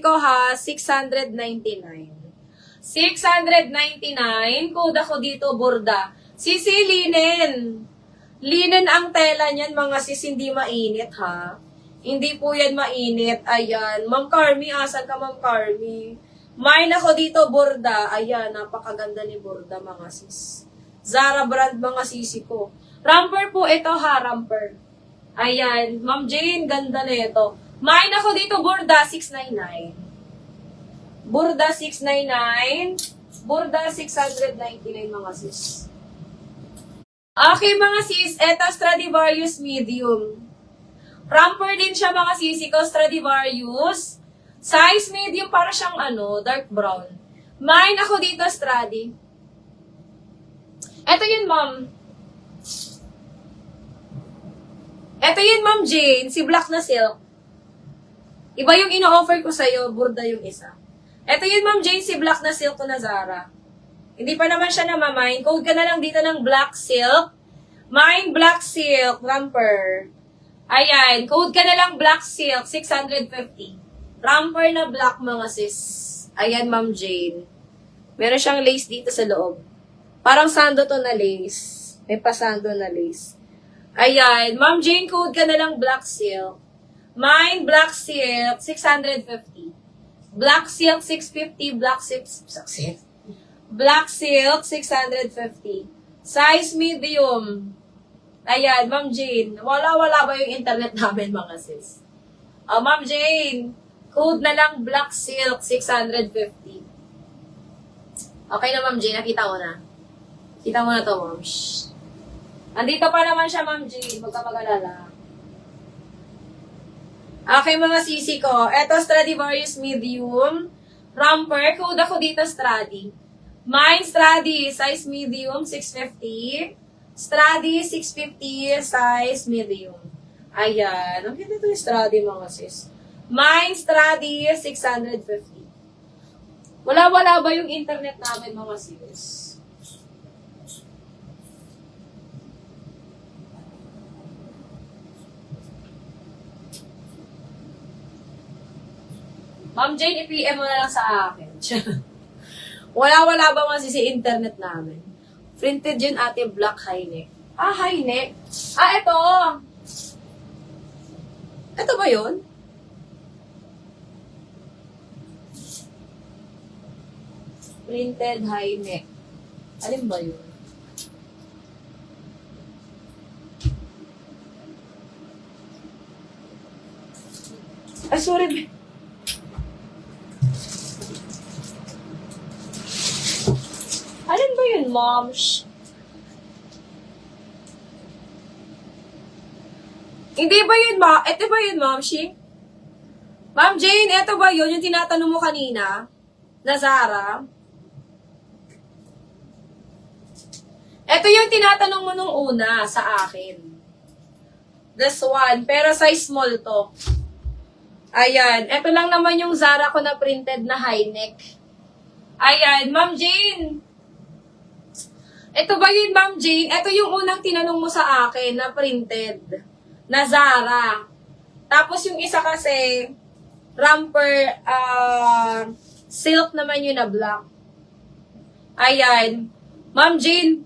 ko ha, 699. 699, code ako dito, burda. Sisi, linen. Linen ang tela niyan, mga sis, hindi mainit ha. Hindi po yan mainit. Ayan. Ma'am Carmi, asan ka, Ma'am Carmi? Mine ako dito, burda. Ayan, napakaganda ni burda, mga sis. Zara brand, mga sisi ko. Romper po ito ha, romper. Ayan. Ma'am Jane, ganda na ito. Mine ako dito, burda, 699. Burda, 699. Burda, 699, mga sis. Okay, mga sis. Ito, Stradivarius medium. Romper din siya, mga sisi ko, Stradivarius. Size medium, para siyang dark brown. Mine ako dito, Stradi. Ito yun, ma'am. Ito yun, Ma'am Jane. Si black na silk. Iba yung ino-offer ko sa'yo, burda yung isa. Ito yun, Ma'am Jane, si black na silk ko na Zara. Hindi pa naman siya namamine. Code ka na lang dito ng black silk. Mine black silk, romper. Ayan, code ka na lang black silk, 650. Romper na black, mga sis. Ayan, Ma'am Jane. Meron siyang lace dito sa loob. Parang sando to na lace. May pasando na lace. Ayan, Ma'am Jane, code ka na lang black silk. Mine, black silk, 650. Black silk, 650. Black silk, 650. Size medium. Ayan, Ma'am Jane. Wala ba yung internet namin, mga sis? Ma'am Jane, code na lang black silk, 650. Okay na, Ma'am Jane. Nakita mo na. Kita mo na to, Ma'am. Shh. Andito pa naman siya, Ma'am Jane. Huwag ka mag-alala. Okay, mga sisi ko. Ito, Stradivarius medium. Romper. Code ako dito, Stradi. Mine, Stradi. Size medium, 650. Stradi, 650. Size medium. Ayan. Ang ganda ito yung Stradi, mga sis. Mine, Stradi, 650. Wala ba yung internet namin, mga sis? Ma'am Jane, i-PM mo na lang sa akin. Wala ba mga sisi internet namin? Printed yun, ate, black high neck. High neck. Ito. Ito ba yun? Printed high neck. Alin ba yun? Sorry. Alin ba yun, Ma'am? Hindi ba yun, Ma? Ito ba yun, Ma'am? Ma'am Jane, ito ba yun? Yung tinatanong mo kanina? Na Zara? Ito yung tinatanong mo nung una sa akin. This one. Pero size small to. Ayan. Ito lang naman yung Zara ko na printed na high neck. Ayan. Ma'am Jane. Ito ba yun, Ma'am Jane? Ito yung unang tinanong mo sa akin na printed. Na Zara. Tapos yung isa kasi, romper, silk naman yun na black. Ayan. Ma'am Jane.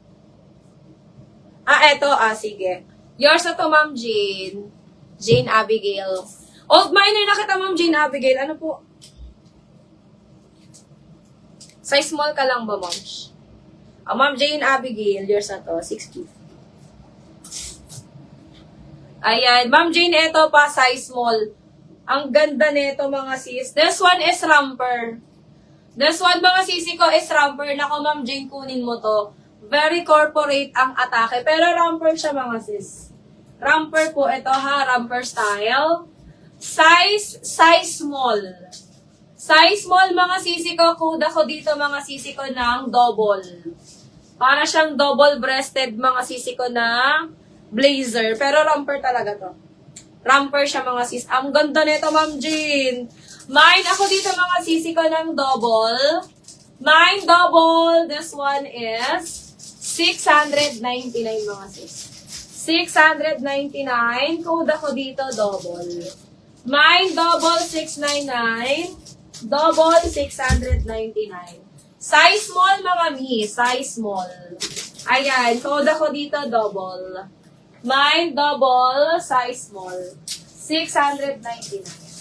Eto. Sige. Yours na to, Ma'am Jane. Jane Abigail. Old miner na kita, Ma'am Jane Abigail. Ano po? Size small ka lang ba, Ma'am? Ma'am Jane Abigail, yours na to, 650. Ayan, Ma'am Jane, ito pa, size small. Ang ganda nito, mga sis. This one is romper. This one, mga sisi ko, is romper. Nako, Ma'am Jane, kunin mo to. Very corporate ang atake. Pero romper siya, mga sis. Romper po, ito ha, romper style. Size small. Size small, mga sisi ko. Code ako dito, mga sisi ko, ng double. Para siyang double-breasted, mga sisi ko, na blazer. Pero romper talaga to. Romper siya, mga sis. Ang ganda nito, Ma'am Jane. Mine ako dito, mga sisi ko, ng double. Mine double. This one is 699, mga sis. 699. Code ako dito, double. Mine, double 699. Double 699. Size small, mga mi. Size small. Ayan, code ako dito, double. Mine, double, size small. 699.